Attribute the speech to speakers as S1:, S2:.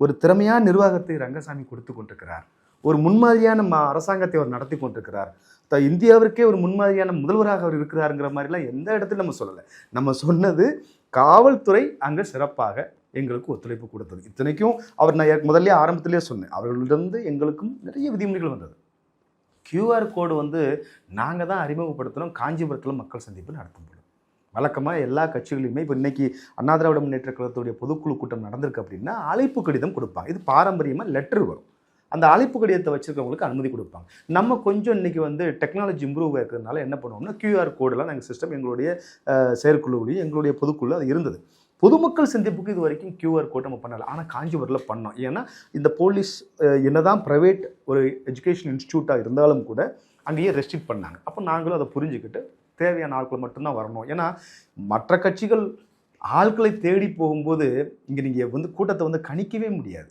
S1: ஒரு திறமையான நிர்வாகத்தை ரங்கசாமி கொடுத்து கொண்டிருக்கிறார். ஒரு முன்மாதிரியான அரசாங்கத்தை அவர் நடத்தி கொண்டிருக்கிறார். இந்தியாவிற்கே ஒரு முன்மாதிரியான முதல்வராக அவர் இருக்கிறாருங்கிற மாதிரிலாம் எந்த இடத்துல நம்ம சொல்லலை. நம்ம சொன்னது காவல்துறை அங்கே சிறப்பாக எங்களுக்கு ஒத்துழைப்பு கொடுத்தது. இத்தனைக்கும் அவர் நான் முதல்ல ஆரம்பத்திலேயே சொன்னேன், அவர்களிடம் எங்களுக்கும் நிறைய விதிமுறைகள் வந்தது. QR கோடு நாங்கள் தான் அறிமுகப்படுத்தினோம். காஞ்சிபுரத்தில் மக்கள் சந்திப்பு நடத்தும் போது வழக்கமாக எல்லா கட்சிகளையுமே இப்போ இன்னைக்கு அண்ணா திராவிட முன்னேற்ற கழகத்துடைய பொதுக்குழு கூட்டம் நடந்திருக்கு அப்படின்னா அழைப்பு கடிதம் கொடுப்பாங்க. இது பாரம்பரியமாக லெட்டர் வரும். அந்த அழைப்பு கடிதத்தை வச்சுருக்கவங்களுக்கு அனுமதி கொடுப்பாங்க. நம்ம கொஞ்சம் இன்றைக்கி டெக்னாலஜி இம்ப்ரூவ் இருக்கிறதுனால என்ன பண்ணுவோம்னா QR கோடெலாம் நாங்கள் சிஸ்டம் எங்களுடைய செயற்குழுவிலையும் எங்களுடைய பொதுக்குழு அது இருந்தது. பொதுமக்கள் சந்திப்புக்கு இது வரைக்கும் QR கோட் நம்ம பண்ணலை. ஆனால் காஞ்சிபுரத்தில் பண்ணோம். ஏன்னா இந்த போலீஸ் என்னதான் ப்ரைவேட் ஒரு எஜுகேஷன் இன்ஸ்டியூட்டாக இருந்தாலும் கூட அங்கேயே ரெஸ்ட்ரிக்ட் பண்ணாங்க. அப்போ நாங்களும் அதை புரிஞ்சுக்கிட்டு தேவையான ஆட்கள் மட்டும்தான் வரணும். ஏன்னா மற்ற கட்சிகள் ஆட்களை தேடி போகும்போது இங்கே நீங்கள் கூட்டத்தை கணிக்கவே முடியாது.